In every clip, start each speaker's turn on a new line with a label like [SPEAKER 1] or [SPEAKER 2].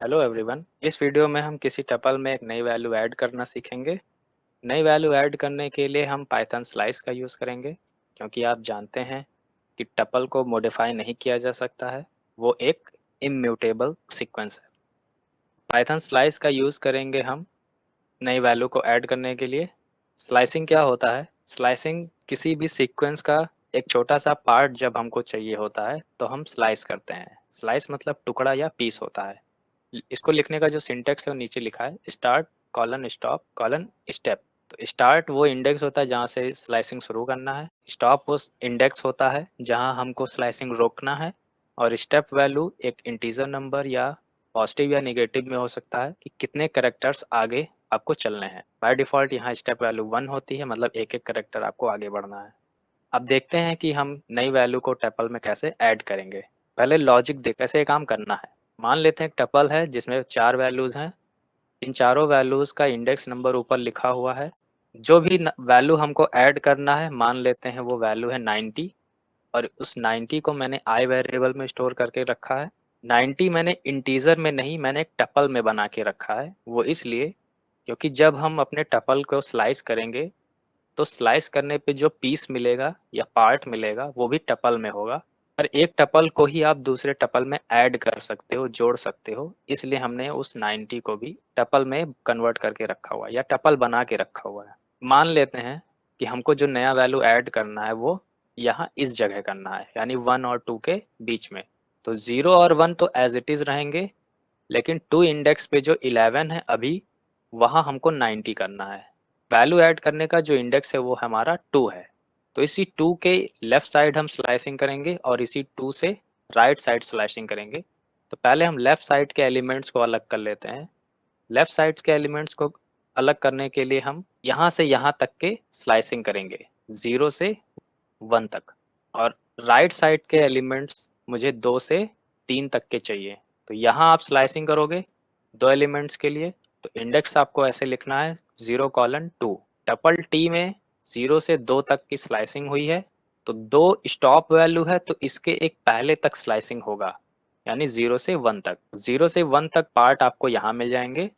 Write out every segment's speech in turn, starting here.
[SPEAKER 1] Hello everyone. इस video में हम किसी टपल में एक नई वैल्यू ऐड करना सीखेंगे। नई वैल्यू ऐड करने के लिए हम पाइथन स्लाइस का यूज़ करेंगे, क्योंकि आप जानते हैं कि टपल को मॉडिफाई नहीं किया जा सकता है, वो एक इम्यूटेबल सीक्वेंस है। पाइथन स्लाइस का यूज़ करेंगे हम नई वैल्यू को ऐड करने के लिए। स्लाइसिंग क्या होता है? स्लाइसिंग किसी भी सीक्वेंस का एक छोटा सा पार्ट जब हमको चाहिए होता है तो हम स्लाइस करते हैं। स्लाइस मतलब टुकड़ा या पीस होता है। इसको लिखने का जो सिंटेक्स है वो नीचे लिखा है, start colon stop colon step. तो स्टार्ट वो इंडेक्स होता है जहाँ से स्लाइसिंग शुरू करना है, स्टॉप वो इंडेक्स होता है जहाँ हमको स्लाइसिंग रोकना है, और स्टेप वैल्यू एक इंटीजर नंबर या पॉजिटिव या नेगेटिव में हो सकता है कि कितने करेक्टर्स आगे आपको चलने हैं। बाय डिफ़ॉल्ट यहाँ स्टेप वैल्यू 1 होती है, मतलब एक एक करेक्टर आपको आगे बढ़ना है। अब देखते हैं कि हम नई वैल्यू को टपल में कैसे ऐड करेंगे। पहले लॉजिक देख कैसे काम करना है। मान लेते हैं एक टपल है जिसमें 4 वैल्यूज़ हैं। इन चारों वैल्यूज़ का इंडेक्स नंबर ऊपर लिखा हुआ है। जो भी वैल्यू हमको ऐड करना है, मान लेते हैं वो वैल्यू है 90, और उस 90 को मैंने आई वेरिएबल में स्टोर करके रखा है। 90 मैंने इंटीजर में नहीं, मैंने एक टपल में बना के रखा है। वो इसलिए क्योंकि जब हम अपने टपल को स्लाइस करेंगे तो स्लाइस करने पे जो पीस मिलेगा या पार्ट मिलेगा वो भी टपल में होगा, और एक टपल को ही आप दूसरे टपल में ऐड कर सकते हो, जोड़ सकते हो। इसलिए हमने उस 90 को भी टपल में कन्वर्ट करके रखा हुआ है या टपल बना के रखा हुआ है। मान लेते हैं कि हमको जो नया वैल्यू ऐड करना है वो यहाँ इस जगह करना है, यानी 1 और 2 के बीच में। तो 0 और 1 तो एज इट इज रहेंगे, लेकिन 2 इंडेक्स पे जो 11 है अभी, वहाँ हमको 90 करना है। वैल्यू ऐड करने का जो इंडेक्स है वो हमारा 2 है। तो इसी 2 के लेफ्ट साइड हम स्लाइसिंग करेंगे और इसी 2 से राइट साइड स्लाइसिंग करेंगे। तो पहले हम लेफ्ट साइड के एलिमेंट्स को अलग कर लेते हैं। लेफ्ट साइड के एलिमेंट्स को अलग करने के लिए हम यहाँ से यहाँ तक के स्लाइसिंग करेंगे, 0 से 1 तक। और राइट साइड के एलिमेंट्स मुझे 2 से 3 तक के चाहिए। तो यहाँ आप स्लाइसिंग करोगे 2 एलिमेंट्स के लिए, तो इंडेक्स आपको ऐसे लिखना है 0:2। टपल टी में 0 से 2 तक की स्लाइसिंग हुई है, तो 2 स्टॉप वैल्यू है तो इसके एक पहले तक स्लाइसिंग होगा, यानी 0 से 1 तक। 0 से 1 तक पार्ट आपको यहाँ मिल जाएंगे,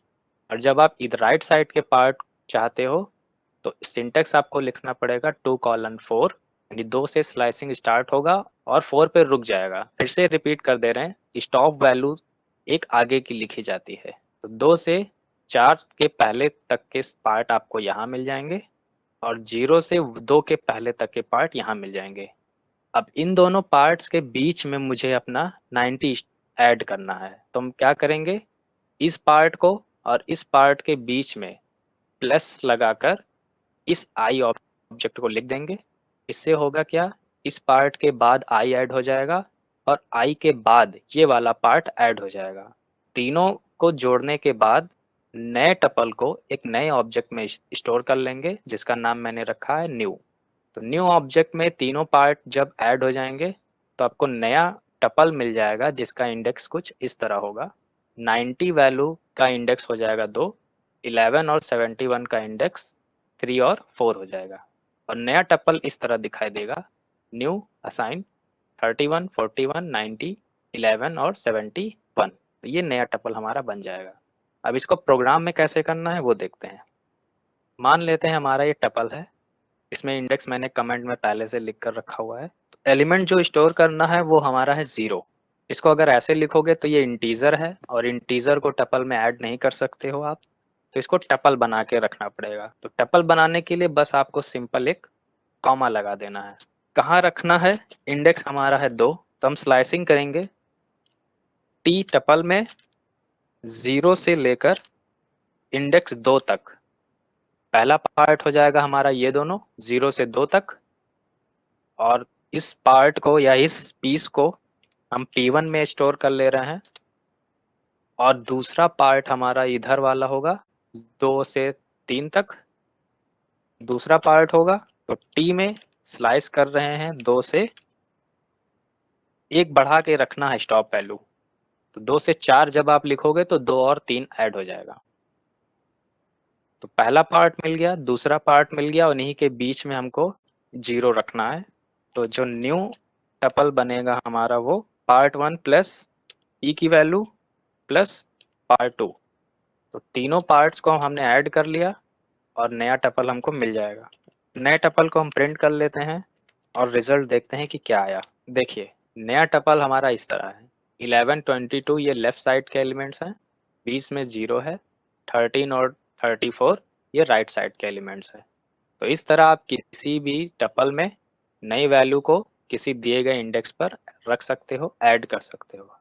[SPEAKER 1] और जब आप इधर राइट साइड के पार्ट चाहते हो तो सिंटेक्स आपको लिखना पड़ेगा 2:4, यानी 2 से स्लाइसिंग स्टार्ट होगा और 4 पे रुक जाएगा। फिर से रिपीट कर दे रहे हैं, स्टॉप वैल्यू एक आगे की लिखी जाती है। तो 2 से 4 के पहले तक के पार्ट आपको यहाँ मिल जाएंगे, और 0 से 2 के पहले तक के पार्ट यहाँ मिल जाएंगे। अब इन दोनों पार्ट्स के बीच में मुझे अपना 90 ऐड करना है। तो हम क्या करेंगे, इस पार्ट को और इस पार्ट के बीच में प्लस लगाकर इस आई ऑब्जेक्ट को लिख देंगे। इससे होगा क्या, इस पार्ट के बाद आई ऐड हो जाएगा और आई के बाद ये वाला पार्ट ऐड हो जाएगा। तीनों को जोड़ने के बाद नए टपल को एक नए ऑब्जेक्ट में स्टोर कर लेंगे, जिसका नाम मैंने रखा है न्यू। तो न्यू ऑब्जेक्ट में तीनों पार्ट जब ऐड हो जाएंगे तो आपको नया टपल मिल जाएगा जिसका इंडेक्स कुछ इस तरह होगा। 90 वैल्यू का इंडेक्स हो जाएगा 2, 11 और 71 का इंडेक्स 3 और 4 हो जाएगा, और नया टपल इस तरह दिखाई देगा, न्यू असाइन 31, 41, 90, 11 और 71। तो ये नया टपल हमारा बन जाएगा। अब इसको प्रोग्राम में कैसे करना है वो देखते हैं। मान लेते हैं हमारा ये टपल है, इसमें इंडेक्स मैंने कमेंट में पहले से लिख कर रखा हुआ है। तो एलिमेंट जो स्टोर करना है वो हमारा है 0। इसको अगर ऐसे लिखोगे तो ये इंटीजर है, और इंटीजर को टपल में ऐड नहीं कर सकते हो आप, तो इसको टपल बना के रखना पड़ेगा। तो टपल बनाने के लिए बस आपको सिंपल एक कॉमा लगा देना है। कहाँ रखना है, इंडेक्स हमारा है 2, तो हम स्लाइसिंग करेंगे टी टपल में 0 से लेकर इंडेक्स 2 तक। पहला पार्ट हो जाएगा हमारा ये दोनों 0 से 2 तक, और इस पार्ट को या इस पीस को हम P1 में स्टोर कर ले रहे हैं, और दूसरा पार्ट हमारा इधर वाला होगा 2 से 3 तक। दूसरा पार्ट होगा तो T में स्लाइस कर रहे हैं 2 से, एक बढ़ा के रखना है स्टॉप वैल्यू। तो 2 से 4 जब आप लिखोगे तो 2 और 3 ऐड हो जाएगा। तो पहला पार्ट मिल गया, दूसरा पार्ट मिल गया, और इन्हीं के बीच में हमको 0 रखना है। तो जो न्यू टपल बनेगा हमारा वो पार्ट 1 प्लस ई की वैल्यू प्लस पार्ट 2। तो तीनों पार्ट्स को हमने ऐड कर लिया और नया टपल हमको मिल जाएगा। नए टपल को हम प्रिंट कर लेते हैं और रिजल्ट देखते हैं कि क्या आया। देखिए नया टपल हमारा इस तरह है। 11 22 ये लेफ्ट साइड के एलिमेंट्स हैं, 20 में 0 है, 13 और 34 ये राइट साइड के एलिमेंट्स हैं। तो इस तरह आप किसी भी टपल में नई वैल्यू को किसी दिए गए इंडेक्स पर रख सकते हो, ऐड कर सकते हो।